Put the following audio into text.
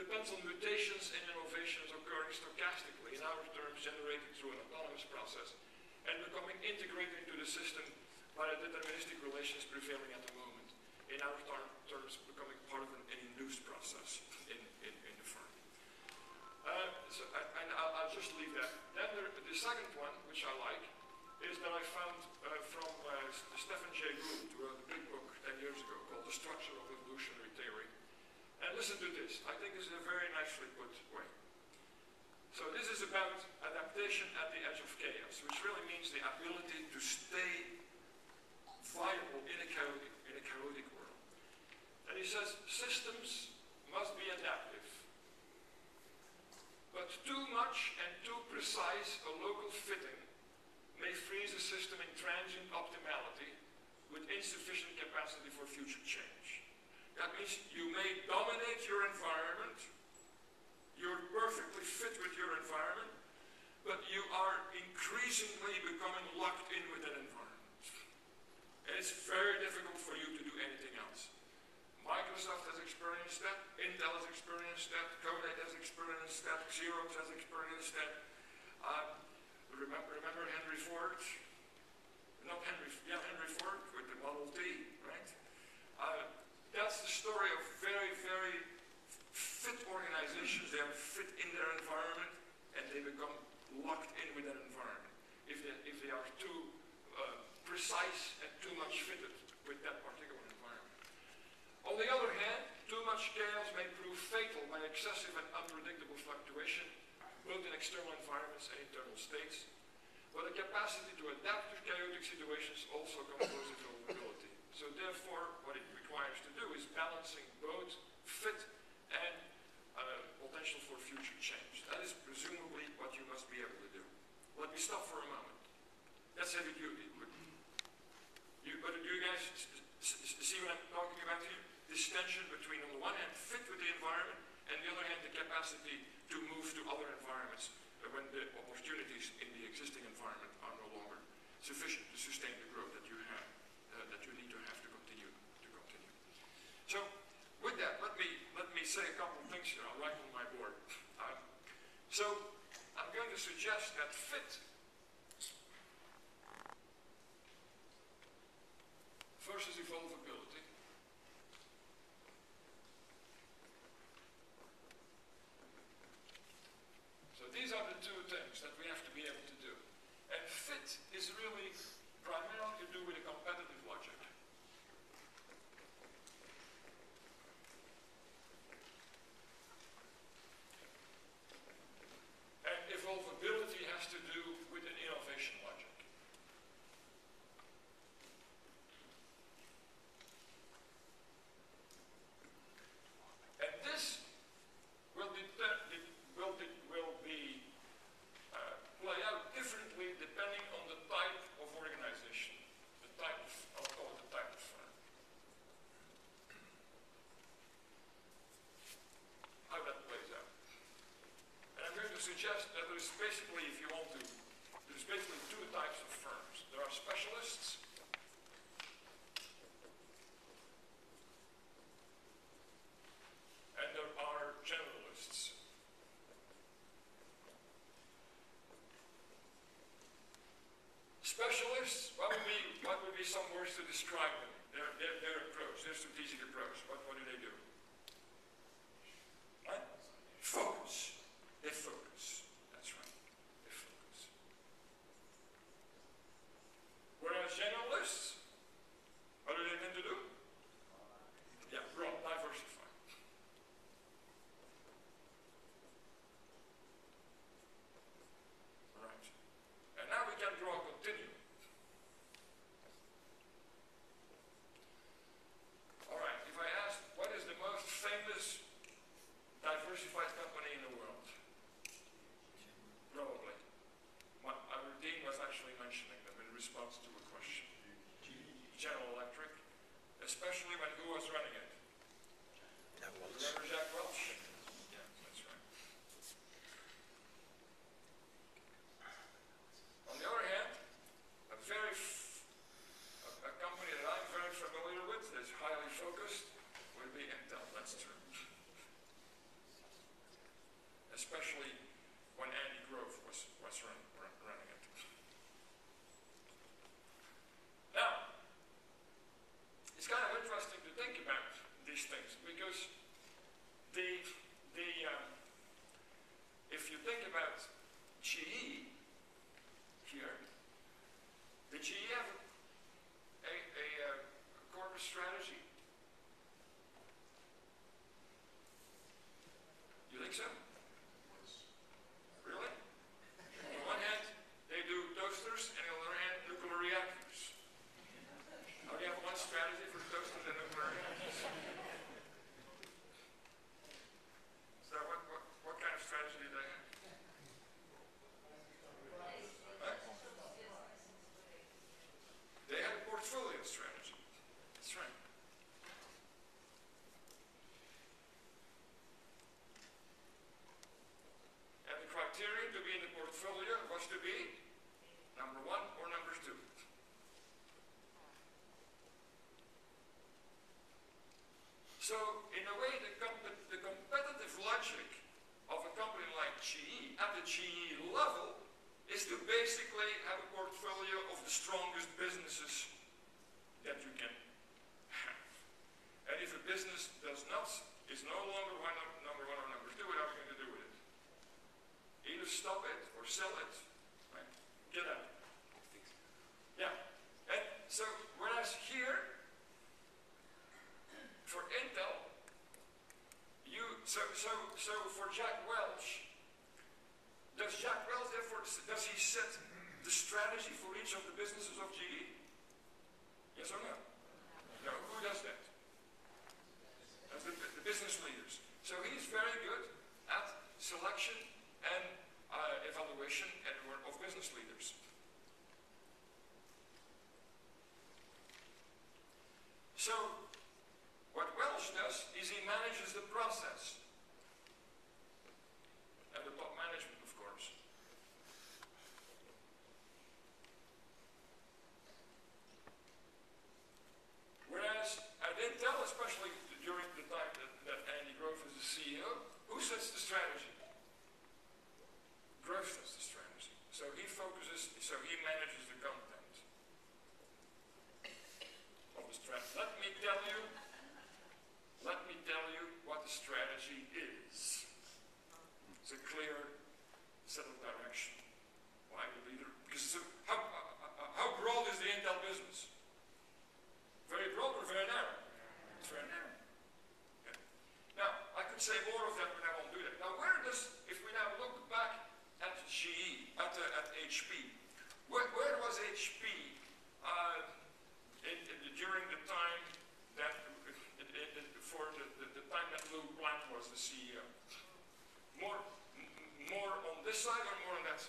depends on mutations and innovations occurring stochastically, in our terms generated through an autonomous process, and becoming integrated into the system by the deterministic relations prevailing at the moment, in our terms becoming part of an induced process in the firm. I'll just leave that. Then the second one, which I like, is that I found from Stephen Jay Gould, who wrote a big book 10 years ago called The Structure of Evolutionary Theory. And listen to this. I think this is a very nicely put way. So this is about adaptation at the edge of chaos, which really means the ability to stay viable in a chaotic world. And he says, systems must be adaptive. But too much and too precise a local fitting may freeze a system in transient optimality with insufficient capacity for future change. That means you may dominate your environment, you're perfectly fit with your environment, but you are increasingly becoming locked in with that environment. And it's very difficult for you to do anything else. Microsoft has experienced that, Intel has experienced that, Kodak has experienced that, Xerox has experienced that. Remember Henry Ford? Not Henry, yeah, Henry Ford with the Model T, right? That's the story of very, very fit organizations. They are fit in their environment and they become locked in with that environment. If they are too precise and too much fitted with that particular environment. On the other hand, too much chaos may prove fatal by excessive and unpredictable fluctuation, both in external environments and internal states. But the capacity to adapt to chaotic situations also comes with vulnerability. So therefore, what it requires to do is balancing both fit and potential for future change. That is presumably what you must be able to do. Let me stop for a moment. That's heavy duty. But do you guys see what I'm talking about here? This tension between, on the one hand, fit with the environment, and on the other hand, the capacity to move to other environments when the opportunities in the existing environment are no longer sufficient to sustain the growth that you have, that you need to have to continue. So, with that, let me say a couple of things here. I'll write on my board. So, I'm going to suggest that fit versus evolvability. So these are the two things that we have to be able to do. And fit is really primarily to do with a competitive logic. And evolvability has to do with an innovation logic. And this will play out differently depending on the type of organization, I'll call it the type of firm. How that plays out. And I'm going to suggest that there's basically, if you want to, there's basically two types of firms. There are specialists and there are generalists. Specialists, what would be some words to describe them? Their approach, their strategic approach. What do they do? Right? Focus. They focus. That's right. They focus. Whereas generalists, what do they tend to do? Yeah, broad, diversify. Right. And now we can draw a continuum. All right, if I ask, what is the most famous diversified company in the world? Probably. Our dean was actually mentioning them in response to a question. General Electric, especially when who was running it? Remember Jack Welch? Yeah, that's right. On the other hand, a company that I'm very familiar with, that's highly focused, would be Intel. That's true. think so? Really? On the one hand, they do toasters, and on the other hand, nuclear reactors. Now, you have one strategy for toasters and nuclear reactors. So what kind of strategy do they have? Huh? They had a portfolio strategy. That's right. And the criterion to be in the portfolio was to be number 1 or number 2. So, in a way, the competitive logic of a company like GE, at the GE level, is to basically have a portfolio of the strongest businesses that you can have. And if a business is no longer number 1 or number 2, what are we going to do with it? Either stop it or sell it. Right? Get out. Yeah. And so, whereas here, for Intel, so for Jack Welch, does Jack Welch therefore, does he set the strategy for each of the businesses of GE? Yes or no? No, who does that? That's the business leaders. So he's very good at selection and evaluation of business leaders. So, what Welch does is he manages the process. And the top management, of course. Whereas at Intel, especially during the time that Andy Grove is the CEO, who sets the strategy? Grove sets the strategy. So he manages the content of the strategy. Let me tell you what the strategy is. It's a clear set of direction. Why the leader? Because how broad is the Intel business? Very broad or very narrow? It's very narrow. Okay. Now, I could say more of that, but I won't do that. Now, if we now look back at GE, at HP, where was HP during the time that, for the time that Lou Plant was the CEO? More on this side or more on that side?